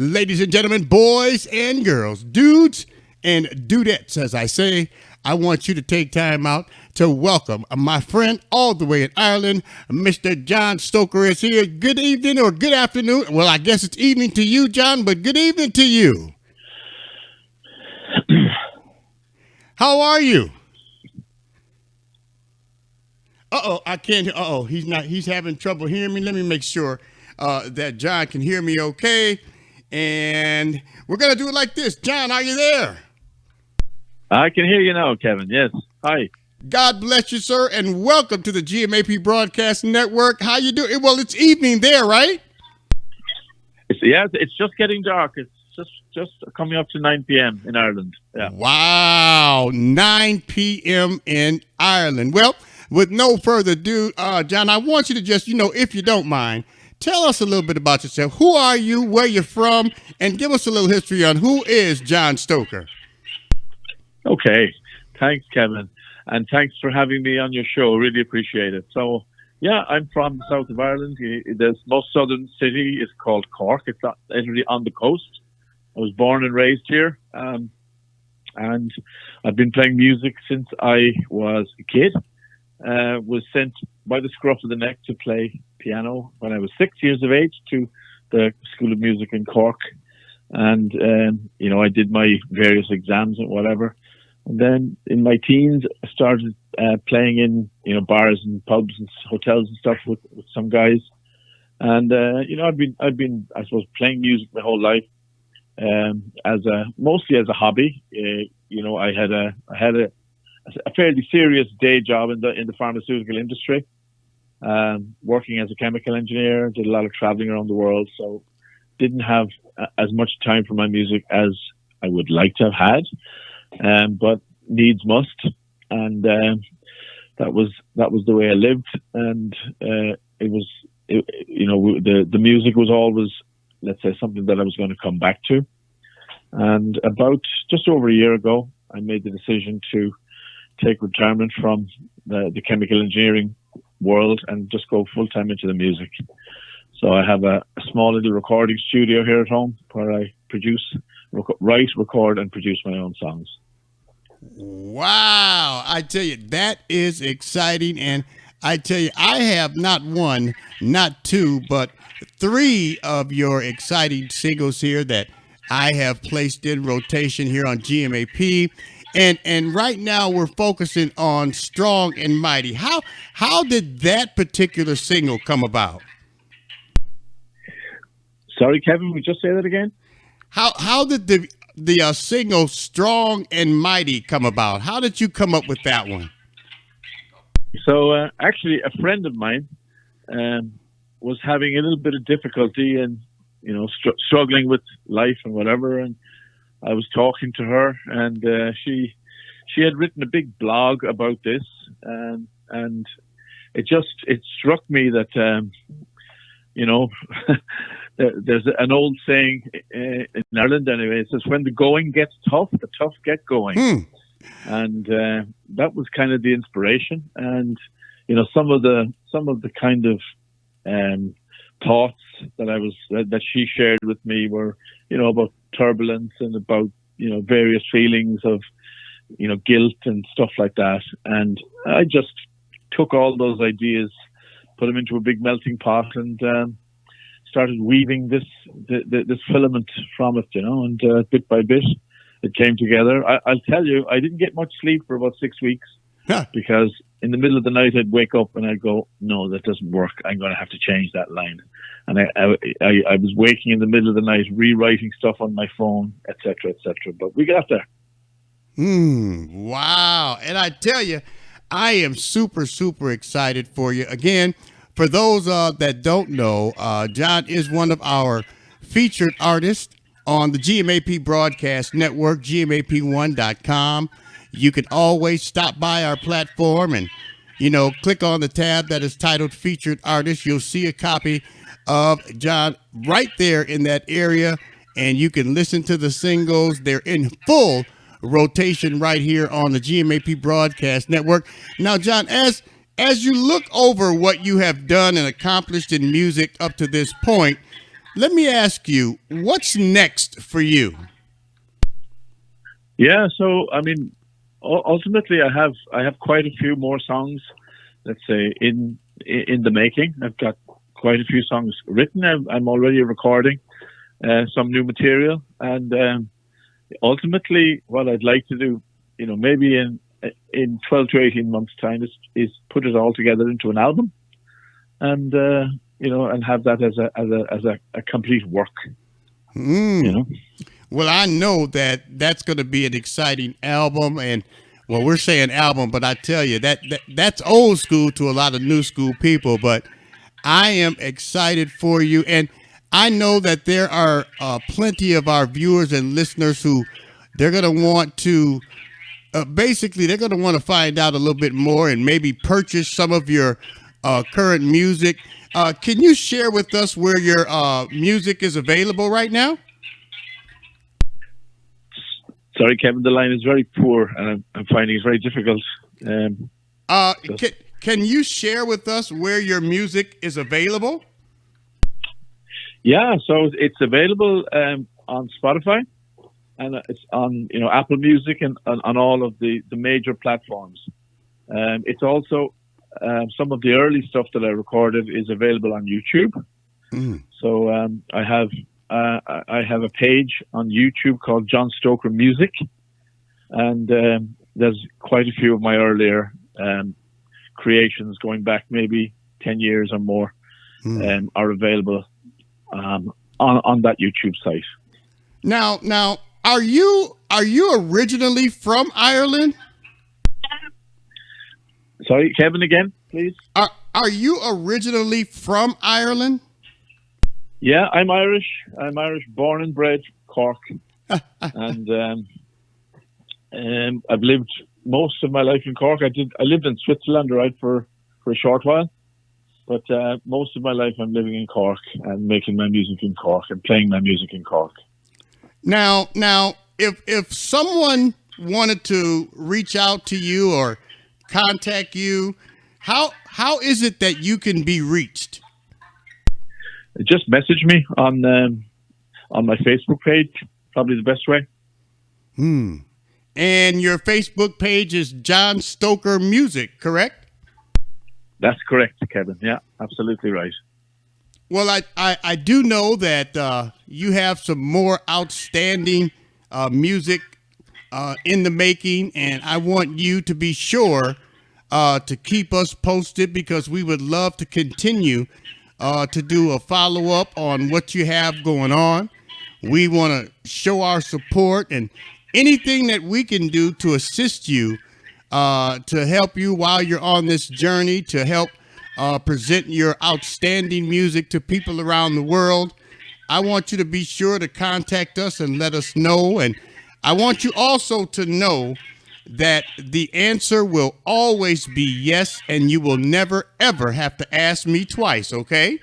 Ladies and gentlemen, boys and girls, dudes and dudettes, as I say, I want you to take time out to welcome my friend all the way in Ireland. Mr. John Stoker is here. Good evening or good afternoon. Well, I guess it's evening to you, John, but good evening to you. How are you? I can't hear. He's having trouble hearing me. Let me make sure that John can hear me okay. And we're going to do it like this. John, are you there? I can hear you now, Kevin. Yes. Hi. God bless you, sir, and welcome to the GMAP Broadcast Network. How you doing? Well, it's evening there, right? It's just getting dark. It's just coming up to 9 p.m. in Ireland. Yeah. Wow, 9 p.m. in Ireland. Well, with no further ado, John, I want you to just, if you don't mind, tell us a little bit about yourself. Who are you, where you're from, and give us a little history on who is John Stoker. Okay. Thanks, Kevin. And thanks for having me on your show. Really appreciate it. So, yeah, I'm from the south of Ireland. The most southern city is called Cork. It's literally on the coast. I was born and raised here. And I've been playing music since I was a kid. Was sent by the scruff of the neck to play piano when I was 6 years of age to the School of Music in Cork. And, I did my various exams and whatever. And then in my teens, I started playing in, bars and pubs and hotels and stuff with some guys. And, I've been, I suppose, playing music my whole life, mostly as a hobby. I had a fairly serious day job in the pharmaceutical industry, working as a chemical engineer, did a lot of traveling around the world. So didn't have as much time for my music as I would like to have had, but needs must. And that was the way I lived. And the music was always, let's say, something that I was going to come back to. And about just over a year ago, I made the decision to take retirement from the chemical engineering world and just go full-time into the music. So I have a small little recording studio here at home where I write, record, and produce my own songs. Wow. I tell you, that is exciting. And I tell you, I have not one, not two, but three of your exciting singles here that I have placed in rotation here on GMAP. And right now we're focusing on Strong and Mighty. How did that particular single come about? Sorry, Kevin, would you just say that again? How did the single Strong and Mighty come about? How did you come up with that one? So actually, a friend of mine was having a little bit of difficulty and struggling with life and whatever, and I was talking to her, and she had written a big blog about this, and it struck me that there's an old saying in Ireland anyway. It says, "When the going gets tough, the tough get going." And that was kind of the inspiration, and some of the kind of thoughts that she shared with me were about turbulence and about various feelings of guilt and stuff like that. And I just took all those ideas, put them into a big melting pot, and started weaving this filament from it, and bit by bit it came together. I'll tell you, I didn't get much sleep for about 6 weeks because in the middle of the night I'd wake up and I'd go, no, that doesn't work. I'm going to have to change that line. And I was waking in the middle of the night, rewriting stuff on my phone, etc., etc. But we got there. Wow. And I tell you, I am super, super excited for you. Again, for those that don't know, John is one of our featured artists on the GMAP Broadcast Network, GMAP1.com. You can always stop by our platform and, click on the tab that is titled Featured Artists. You'll see a copy of John right there in that area, and you can listen to the singles. They're in full rotation right here on the GMAP Broadcast Network. Now, John, as you look over what you have done and accomplished in music up to this point, let me ask you, what's next for you? Yeah, so I mean, ultimately, I have quite a few more songs. Let's say in the making. I've got quite a few songs written. I'm already recording some new material, and ultimately, what I'd like to do, maybe in 12 to 18 months' time, is put it all together into an album, and and have that as a complete work. Well, I know that that's going to be an exciting album, and well, we're saying album, but I tell you that's old school to a lot of new school people. But I am excited for you, and I know that there are plenty of our viewers and listeners who they're going to want to basically they're going to want to find out a little bit more and maybe purchase some of your current music. Can you share with us where your music is available right now? Sorry, Kevin, the line is very poor, and I'm finding it very difficult. Uh, can, can you share with us where your music is available? Yeah, so it's available on Spotify, and it's on Apple Music and on all of the major platforms. It's also some of the early stuff that I recorded is available on YouTube. So I have a page on YouTube called John Stoker Music, and there's quite a few of my earlier creations going back maybe 10 years or more are available on that YouTube site. Now, are you originally from Ireland? Sorry, Kevin, again, please. Are you originally from Ireland? Yeah, I'm Irish. I'm Irish, born and bred, Cork, and I've lived most of my life in Cork. I lived in Switzerland, right, for a short while, but most of my life I'm living in Cork and making my music in Cork and playing my music in Cork. Now, if someone wanted to reach out to you or contact you, how is it that you can be reached? Just message me on my Facebook page. Probably the best way. And your Facebook page is John Stoker Music, correct? That's correct, Kevin. Yeah, absolutely right. Well, I do know that you have some more outstanding music in the making, and I want you to be sure to keep us posted because we would love to continue to do a follow-up on what you have going on. We want to show our support and anything that we can do to assist you, to help you while you're on this journey, to help present your outstanding music to people around the world. I want you to be sure to contact us and let us know. And I want you also to know that the answer will always be yes, and you will never, ever have to ask me twice, okay?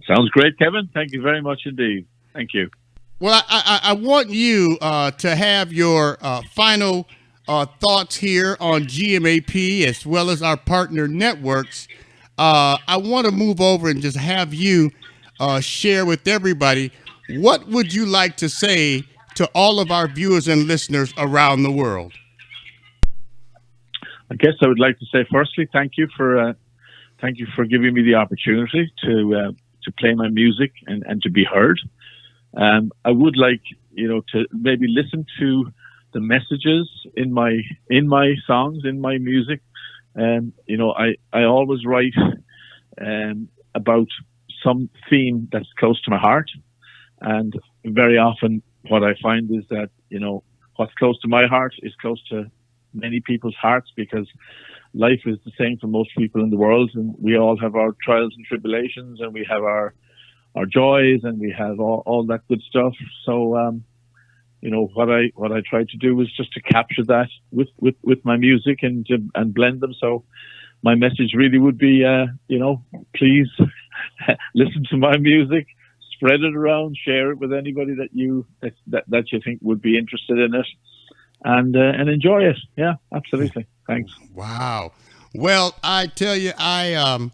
Sounds great, Kevin. Thank you very much indeed. Thank you. Well, I want you to have your final thoughts here on GMAP as well as our partner networks. I want to move over and just have you share with everybody, what would you like to say to all of our viewers and listeners around the world? I guess I would like to say, firstly, thank you for giving me the opportunity to play my music and to be heard. I would like to maybe listen to the messages in my songs, in my music. I always write about some theme that's close to my heart, and very often what I find is that what's close to my heart is close to many people's hearts, because life is the same for most people in the world, and we all have our trials and tribulations, and we have our joys, and we have all that good stuff. So what I try to do is just to capture that with my music and blend them. So my message really would be please listen to my music, spread it around, share it with anybody that you think would be interested in it, and enjoy it. Yeah, absolutely. Thanks. Wow. Well, I tell you, I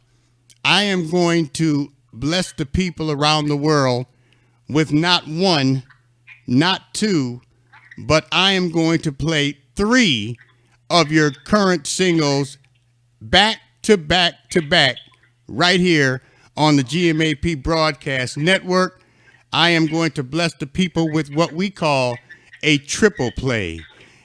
am going to bless the people around the world with not one, not two, but I am going to play 3 of your current singles back to back to back right here on the GMAP Broadcast Network. I am going to bless the people with what we call a triple play.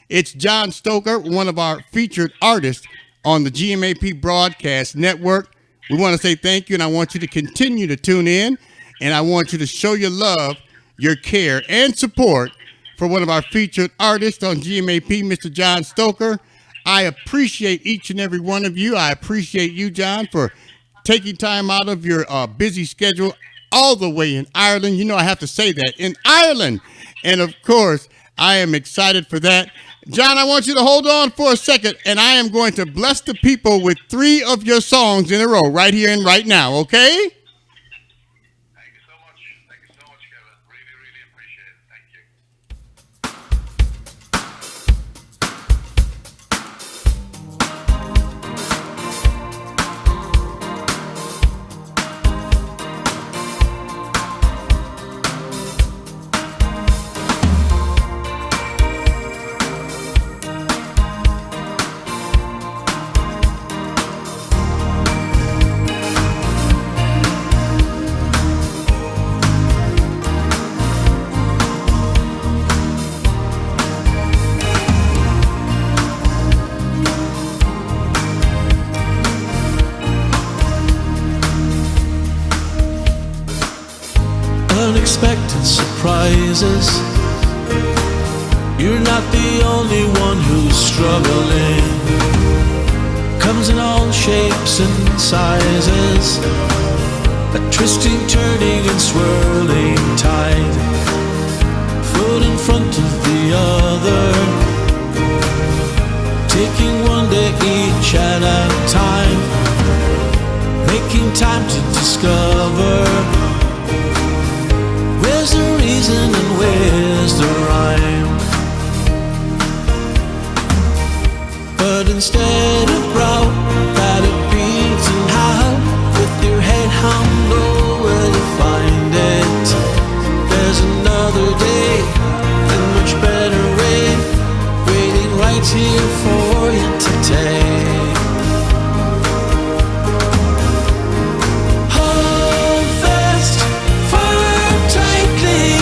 It's John Stoker, one of our featured artists on the GMAP Broadcast Network. We want to say thank you, and I want you to continue to tune in, and I want you to show your love, your care, and support for one of our featured artists on GMAP, Mr. John Stoker. I appreciate each and every one of you. I appreciate you, John, for taking time out of your busy schedule all the way in Ireland. You know I have to say that, in Ireland. And, of course, I am excited for that. John, I want you to hold on for a second, and I am going to bless the people with 3 of your songs in a row right here and right now, okay? Thank you so much. Thank you so much, Kevin. Really, really appreciate it. Thank you. Unexpected surprises. You're not the only one who's struggling. Comes in all shapes and sizes, a twisting, turning and swirling tide. Foot in front of the other, taking one day each at a time, making time to discover where's the reason and where's the rhyme. But instead of brow, that it beats and how, with your head hung low, where to find it. There's another day, and much better rain, waiting right here for you to take. Hold fast, firm tightly,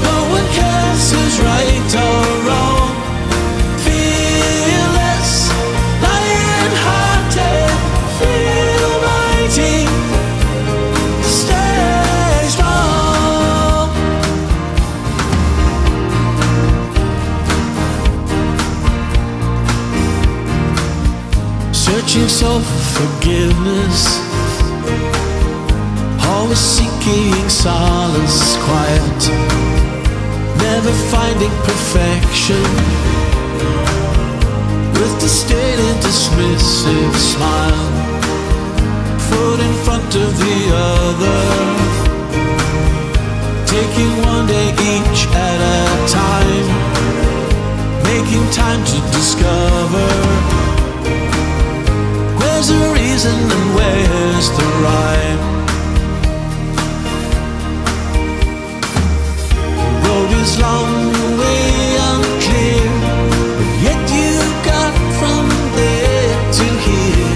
no one cares who's right or wrong. Fearless, lion-hearted, feel mighty, stay strong. Searching so for forgiveness, always seeking solace quiet, never finding perfection, with disdain dismissive smile. Foot in front of the other, taking one day each at a time, making time to discover where's the reason and where's the rhyme. The road is long, the way unclear, but yet you got from there to here.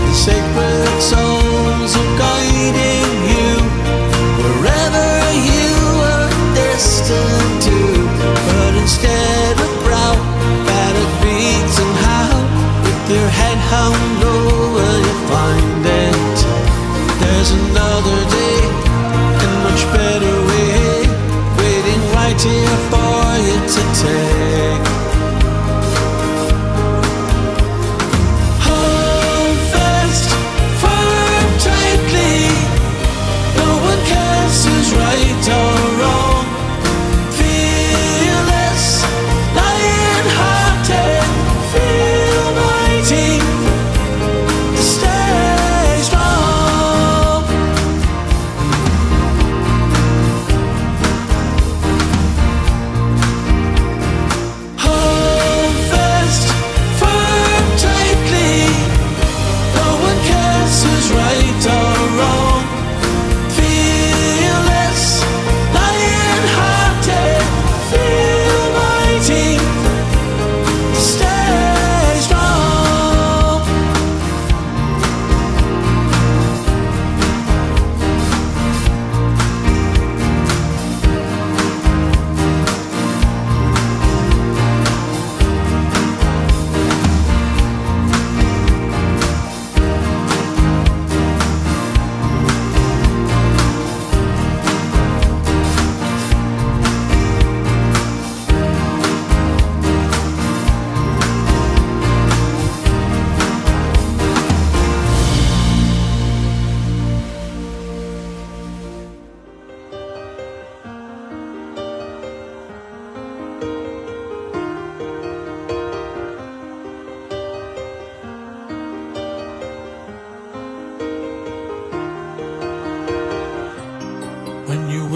The sacred souls are guiding you wherever you are destined to. But instead of brow, battered beats and how, with your head hung low, will you find it? There's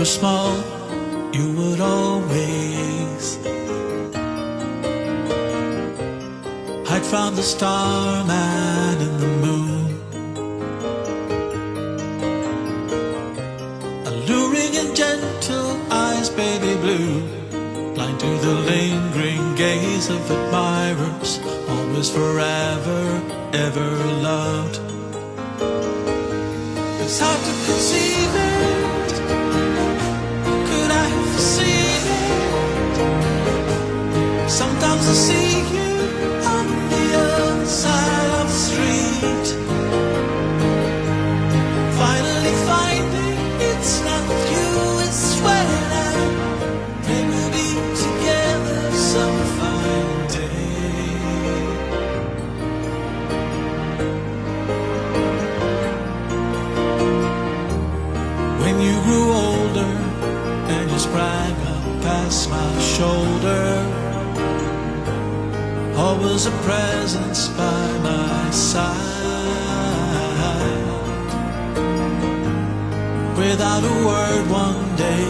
small, you would always hide from the starman in the moon, alluring and gentle eyes, baby blue, blind to the lingering gaze of admirers, always forever, ever loved. It's hard to conceive it. Could I have seen it? Sometimes I see you on the other side of the street, finally finding it's not you, it's when we will be together some fine day. When you grew older and you sprang up past my shoulder, always a presence by my side. Without a word one day,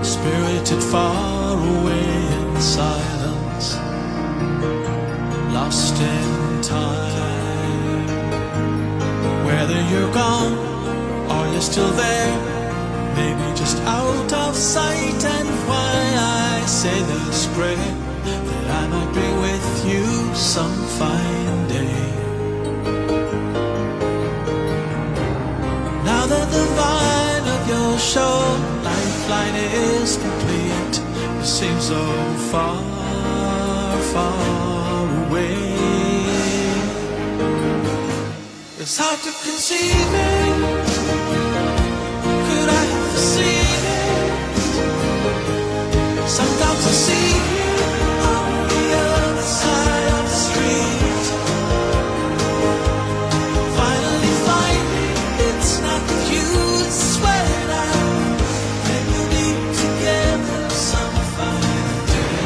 spirited far away in silence, lost in time. Whether you're gone or you're still there, maybe just out of sight, and why I say this prayer, that I might be with you some fine day. Now that the vine of your shore lifeline is complete, you seem so far, far away. It's hard to conceive it. Could I have seen it? Sometimes I see you on the other side of the street, finally finding it's not you, it's when and we'll be together some fine day.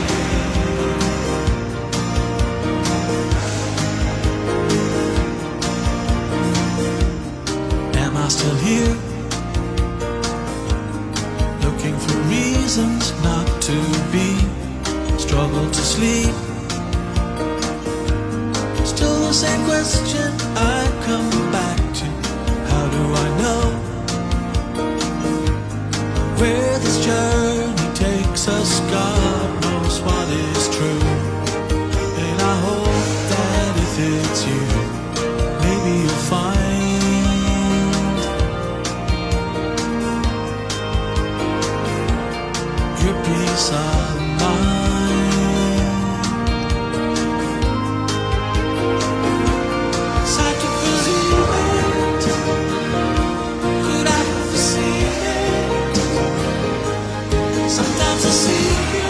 Am I still here? Looking for reasons not to be, struggle to sleep. Still the same question I come back to. How do I know where this journey takes us? God knows what is true, and I hope that if it's you, maybe you'll find your peace of mind. It's hard to believe it. Could I have seen it? Sometimes I see you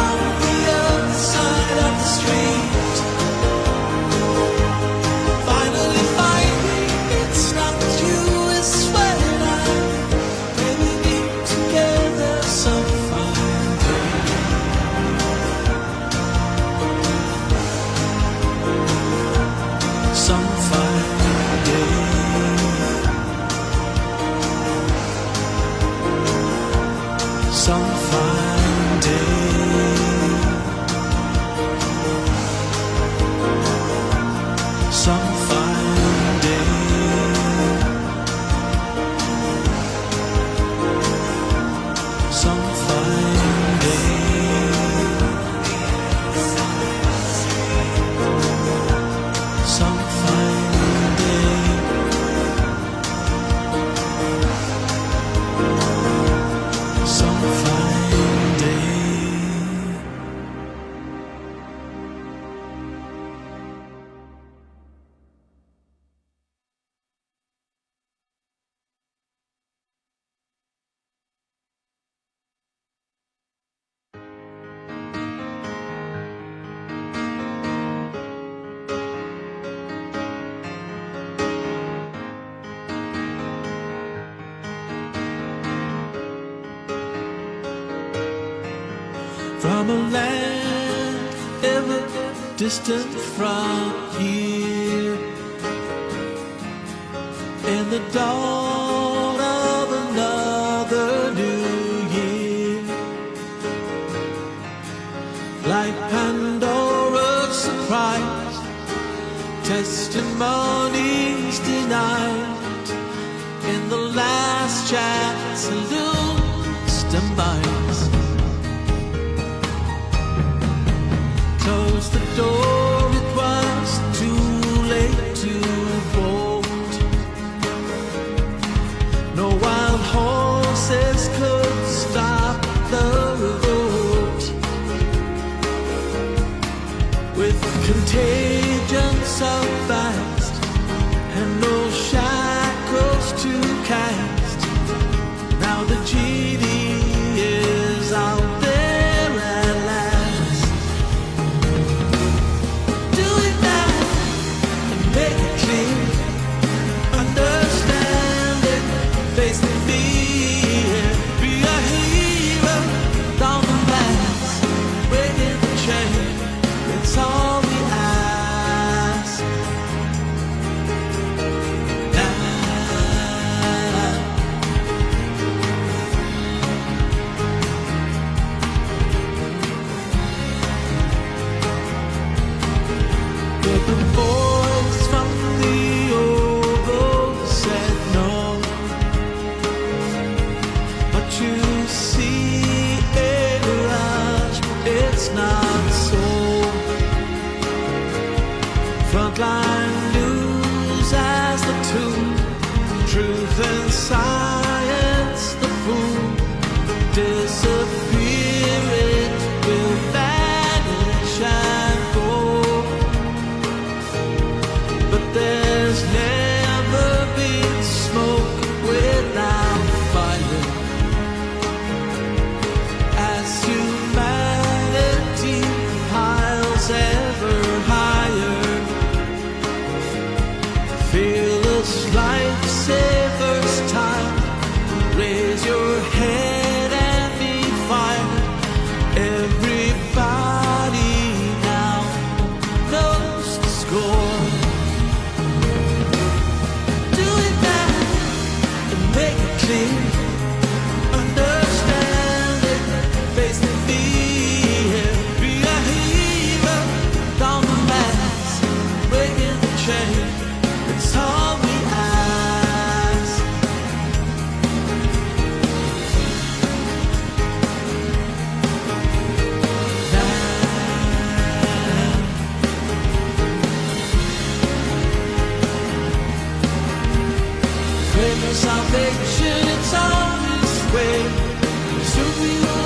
on the other side of the street, finally finding it's not you, it's when we'll be together some fine day. Some fine day. Some fine day. Some fine day. Some fine day. Some fine day. Some fine day. From a land ever distant from here, in the dawn of another testimonies denied in the last chance loosed demise. Close the door, it was too late to bolt. No wild horses could stop the revolt. With contagion so fast and no shackles to cast, now the genie is out there at last. Do it now and make it clear. Understand it, face the fear. Be a hero, down the path, breaking the chain. It's all we ask. Now, but the voice from the old road said no. But you see a mirage, it's not so. Frontline news as the tool, truth and science the fool. Disappear, it will vanish and go. But there's never been smoke without fire. As humanity piles ever higher, fearless lifesavers time. Raise your head and be fire. Everybody now knows the score. Do it now and make it clear. Understand it, face the fear. Be a hero, down the mass, breaking the chain. It's all we ask. Now, claim your salvation, it's on its way. Soon we will